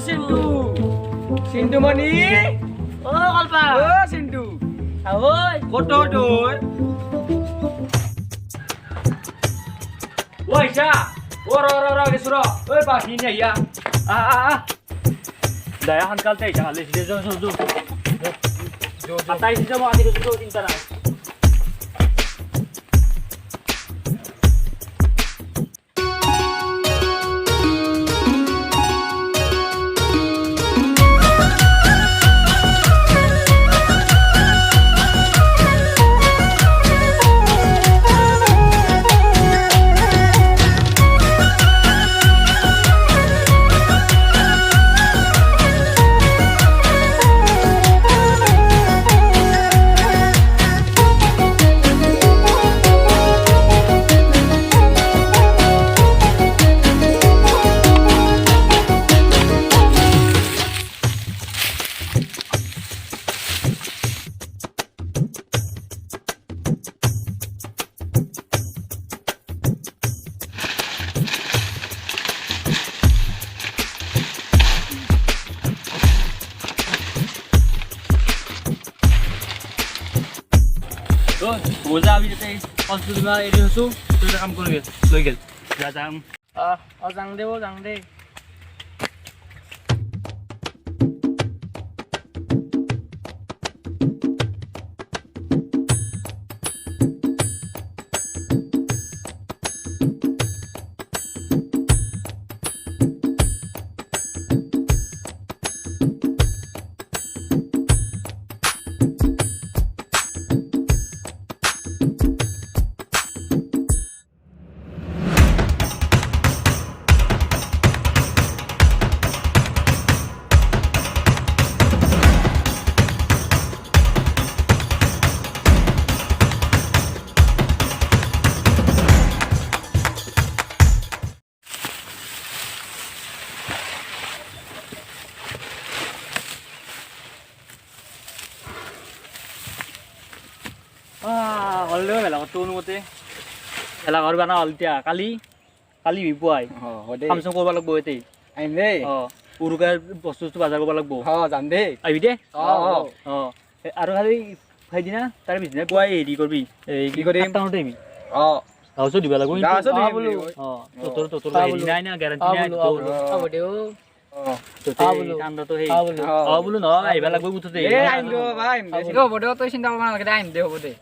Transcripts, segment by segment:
Chintu. Chintu mani. Kalpa. Chintu. Ahoy. Koto doi. Woi cha. Ora kesuro. Oi pas ini ya. Daya hankal teh jangan les dia jo. Atai sih mau adik itu cinta nak. Boza abi jate hospital eri hosu to kaam korbe loi gel jang jang de অললে মেলা কত অনুমতে খেলা ঘর বানা অলতিয়া কালি বিপুয়াই কামসং করবা লাগবো এতে আইম দে উরুকার বস্তু বাজার করবা লাগবো যাম দে আইবি দে আর খালি ফাইদিনা তার বিজনেস কোয়াই এডি করবি এই কি করে টাউনতে আইবি গাওছো দিবা লাগবো গাওছো দিবি তোর এডি নাই না গ্যারান্টি নাই তো হবো দেও ঠান্ডা তো হেই বলো ন আইবা লাগবো বুঝতে এ আইম দে ভাই হবো দে তুই চিন্তা করবা না লাগে আইম দে হবো দে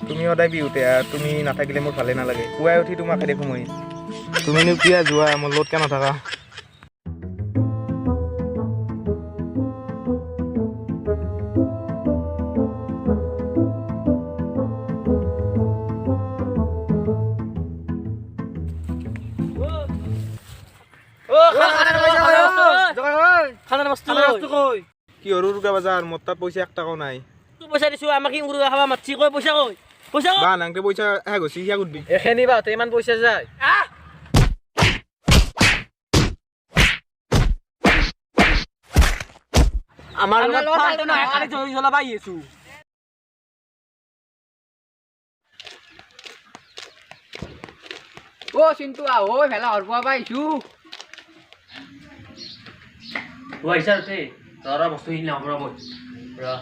তুমি সদায় বিহুতে তুমি নাথাকিলে মোৰ ভালে নালাগে পুৱাই উঠি তোমাক দেখো মই তুমিনো কিয় যোৱা মোৰ লগত কিয় নাথাকা কি অৰুকা বাজাৰ মোৰ তাত পইচা 1 টাকাও নাই পইচা দিছো আমাক কি উৰুকা খাবা মাছি কই পইচা কই বা নাংতে পইচা হে গছি হিয়া গুডবি এখনি বাতে ইমান পইচা যায় আমার ফালতু না খালি জই জলা পাই আছো ও চিন্তু ওই ভেলা হরবা পাইছু ওই সারতে তোরা বস্তু হিল না বড় বই রা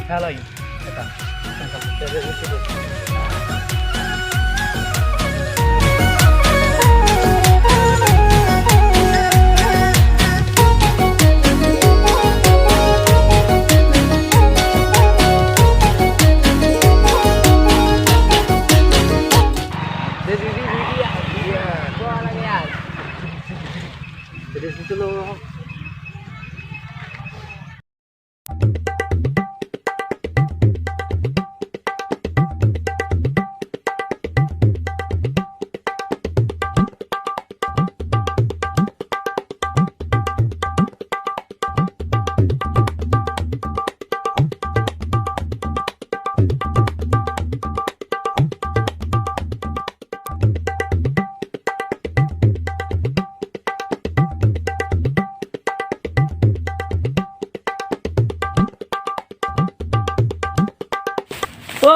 Hello. Jadi situ loh.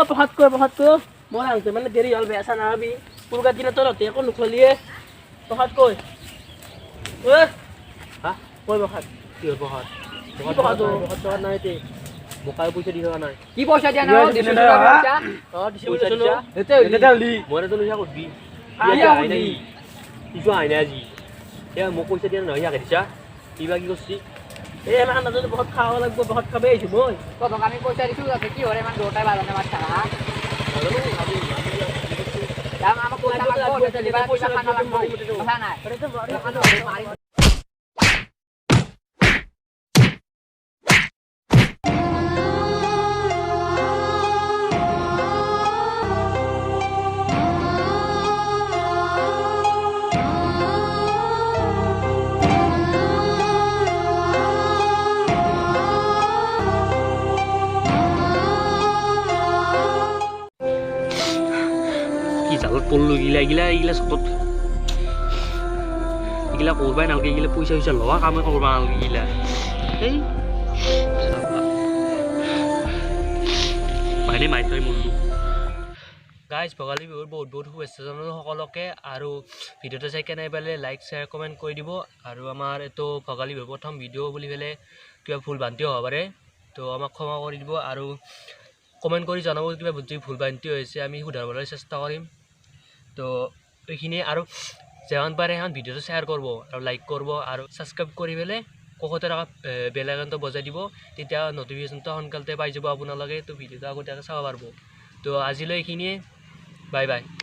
প্ৰসাদ কৈ মই আহোঁতে মানে দেৰি হ'ল বেয়া চা নাহাবি উৰুকাৰ দিনা তই ৰাতি একো নুখলিয়ে প্ৰসাদ কৈ হা কৈ প্ৰসাদ কিহৰ প্ৰসাদ প্ৰসাদ নাই তে বোকাই পইচা দি থকা নাই কি পইচা দিয়া নাই দিছে মই তো লৈছা কৰবি কিছু আহে নাই আজি এতিয়া মোক পইচা দিয়া নহয় ইয়াকে দিছা কিবা কি কৰছি এই আমাৰ নাজানো বহুত খাব লাগিব বহুত খাবে আহিছোঁ মই তহঁতক আমি পইচা দিছোঁ তাতে কি হয় ইমান দুটাই বাজানে মাছ খালা আমাক পইচা লাগিব পইচা খানা লাগিব কথা নাই জালত পড়লো এইগিলা চকত এইগিলা করবাই নালগে এইগিলা পয়সা পয়সা লওয়া কামে করবা নালগে এইগিলা এই মাইনে মাই থৈ মরলো গাইজ ভোগালী বিহুৰ বহুত বহুত শুভেচ্ছা জনালোঁ সকলোকে আৰু ভিডিঅ'টো চাই কেনে পালে লাইক শ্বেয়াৰ কমেণ্ট কৰি দিব আৰু আমাৰ এইটো ভোগালী বিহুৰ প্ৰথম ভিডিঅ' বুলি পেলে কিবা ভুল ভ্ৰান্তি হ'ব পাৰে তো আমাক ক্ষমা কৰি দিব আৰু কমেণ্ট কৰি জনাব কিবা যদি ভুল ভ্ৰান্তি হৈছে আমি শুধৰাবলৈ চেষ্টা কৰিম তো এইখিনিয়ে আৰু যিমান পাৰে এখন ভিডিঅ'টো শ্বেয়াৰ কৰিব আৰু লাইক কৰিব আৰু ছাবস্ক্ৰাইব কৰি পেলাই কাষতে থকা বেল আইকনটো বজাই দিব তেতিয়া নটিফিকেশ্যনটো সোনকালতে পাই যাব আপোনালোকে তো ভিডিঅ'টো আগতীয়াকৈ চাব পাৰিব তো আজিলৈ এইখিনিয়ে বাই বাই